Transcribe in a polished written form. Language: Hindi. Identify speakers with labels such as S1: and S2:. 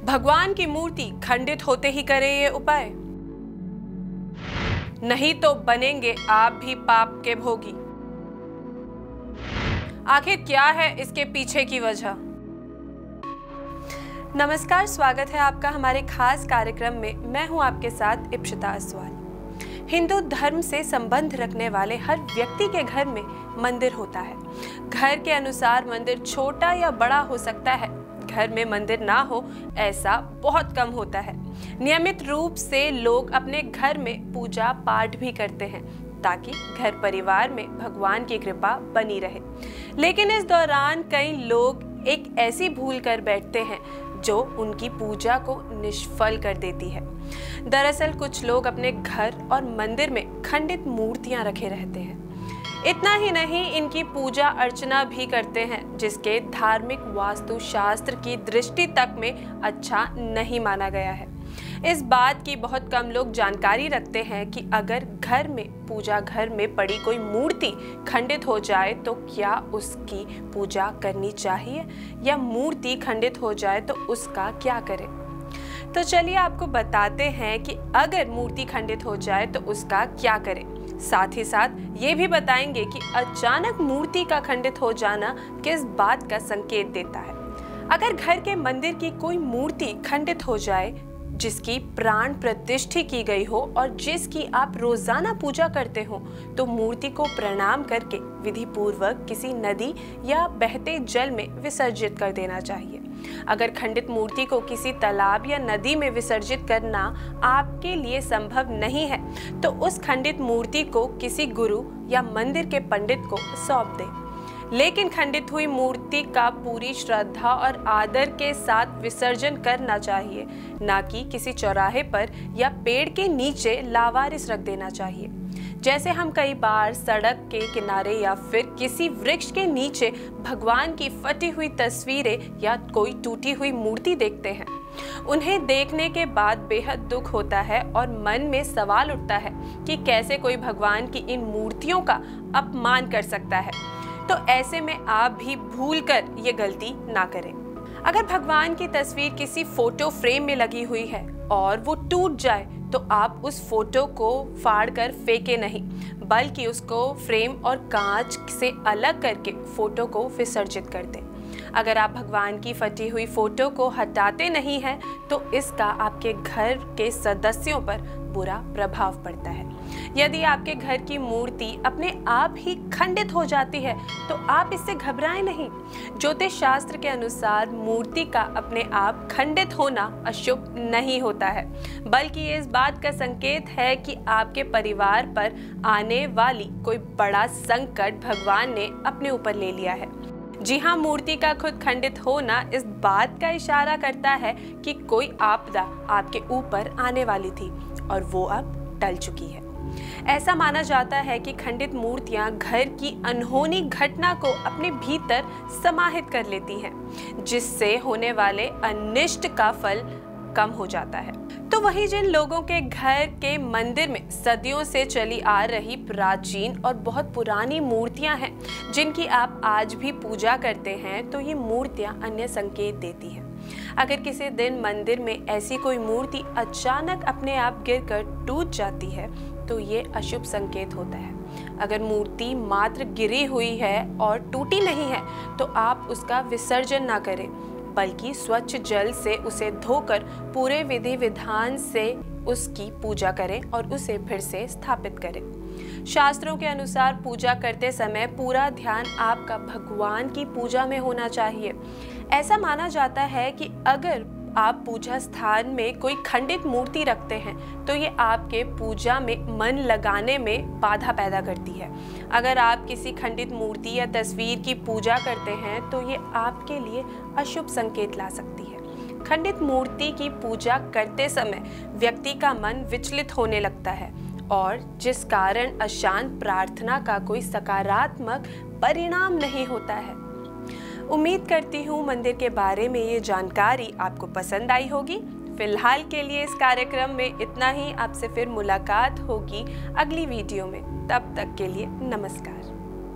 S1: भगवान की मूर्ति खंडित होते ही करें ये उपाय, नहीं तो बनेंगे आप भी पाप के भोगी। आखिर क्या है इसके पीछे की वजह? नमस्कार, स्वागत है आपका हमारे खास कार्यक्रम में। मैं हूं आपके साथ इप्शिता अस्वाल। हिंदू धर्म से संबंध रखने वाले हर व्यक्ति के घर में मंदिर होता है। घर के अनुसार मंदिर छोटा या बड़ा हो सकता है। घर में मंदिर ना हो ऐसा बहुत कम होता है। नियमित रूप से लोग अपने घर में पूजा पाठ भी करते हैं ताकि घर परिवार में भगवान की कृपा बनी रहे। लेकिन इस दौरान कई लोग एक ऐसी भूल कर बैठते हैं जो उनकी पूजा को निष्फल कर देती है। दरअसल कुछ लोग अपने घर और मंदिर में खंडित मूर्तियां रखे रहते हैं। इतना ही नहीं, इनकी पूजा अर्चना भी करते हैं, जिसके धार्मिक वास्तुशास्त्र की दृष्टि तक में अच्छा नहीं माना गया है। इस बात की बहुत कम लोग जानकारी रखते हैं कि अगर घर में पूजा घर में पड़ी कोई मूर्ति खंडित हो जाए तो क्या उसकी पूजा करनी चाहिए, या मूर्ति खंडित हो जाए तो उसका क्या करें। तो चलिए आपको बताते हैं कि अगर मूर्ति खंडित हो जाए तो उसका क्या करें। साथ ही साथ ये भी बताएंगे कि अचानक मूर्ति का खंडित हो जाना किस बात का संकेत देता है। अगर घर के मंदिर की कोई मूर्ति खंडित हो जाए जिसकी प्राण प्रतिष्ठा की गई हो और जिसकी आप रोजाना पूजा करते हो, तो मूर्ति को प्रणाम करके विधि पूर्वक किसी नदी या बहते जल में विसर्जित कर देना चाहिए। अगर खंडित मूर्ति को किसी तालाब या नदी में विसर्जित करना आपके लिए संभव नहीं है तो उस खंडित मूर्ति को किसी गुरु या मंदिर के पंडित को सौंप दें। लेकिन खंडित हुई मूर्ति का पूरी श्रद्धा और आदर के साथ विसर्जन करना चाहिए, ना कि किसी चौराहे पर या पेड़ के नीचे लावारिस रख देना चाहिए। जैसे हम कई बार सड़क के किनारे या फिर किसी वृक्ष के नीचे भगवान की फटी हुई तस्वीरें या कोई टूटी हुई मूर्ति देखते हैं। उन्हें देखने के बाद बेहद दुख होता है और मन में सवाल उठता है कि कैसे कोई भगवान की इन मूर्तियों का अपमान कर सकता है। तो ऐसे में आप भी भूल कर ये गलती ना करें। अगर भगवान की तस्वीर किसी फोटो फ्रेम में लगी हुई है और वो टूट जाए तो आप उस फोटो को फाड़ कर फेंके नहीं, बल्कि उसको फ्रेम और कांच से अलग करके फोटो को विसर्जित कर दें। अगर आप भगवान की फटी हुई फोटो को हटाते नहीं हैं तो इसका आपके घर के सदस्यों पर बुरा प्रभाव पड़ता है। यदि आपके घर की मूर्ति अपने आप ही खंडित हो जाती है तो आप इससे घबराएं नहीं। ज्योतिष शास्त्र के अनुसार मूर्ति का अपने आप खंडित होना अशुभ नहीं होता है, बल्कि ये इस बात का संकेत है कि आपके परिवार पर आने वाली कोई बड़ा संकट भगवान ने अपने ऊपर ले लिया है। जी हाँ, मूर्ति का खुद खंडित होना इस बात का इशारा करता है कि कोई आपदा आपके ऊपर आने वाली थी और वो अब टल चुकी है। ऐसा माना जाता है कि खंडित मूर्तियां घर की अनहोनी घटना को अपने भीतर समाहित कर लेती हैं, जिससे होने वाले अनिष्ट का फल कम हो जाता है। तो वहीं जिन लोगों के घर के मंदिर में सदियों से चली आ रही प्राचीन और बहुत पुरानी मूर्तियां हैं, जिनकी आप आज भी पूजा करते हैं, तो ये मूर्तियां अन्य संकेत देती हैं। अगर किसी दिन मंदिर में ऐसी कोई मूर्ति अचानक अपने आप गिरकर टूट जाती है तो ये अशुभ संकेत होता है। अगर मूर्ति मात्र गिरी हुई है और टूटी नहीं है तो आप उसका विसर्जन ना करें, बल्कि स्वच्छ जल से उसे धोकर पूरे विधि विधान से उसकी पूजा करें और उसे फिर से स्थापित करें। शास्त्रों के अनुसार पूजा करते समय पूरा ध्यान आपका भगवान की पूजा में होना चाहिए। ऐसा माना जाता है कि अगर आप पूजा स्थान में कोई खंडित मूर्ति रखते हैं तो ये आपके पूजा में मन लगाने में बाधा पैदा करती है। अगर आप किसी खंडित मूर्ति या तस्वीर की पूजा करते हैं तो ये आपके लिए अशुभ संकेत ला सकती है। खंडित मूर्ति की पूजा करते समय व्यक्ति का मन विचलित होने लगता है और जिस कारण अशांत प्रार्थना का कोई सकारात्मक परिणाम नहीं होता है। उम्मीद करती हूँ मंदिर के बारे में ये जानकारी आपको पसंद आई होगी। फिलहाल के लिए इस कार्यक्रम में इतना ही। आपसे फिर मुलाकात होगी अगली वीडियो में। तब तक के लिए नमस्कार।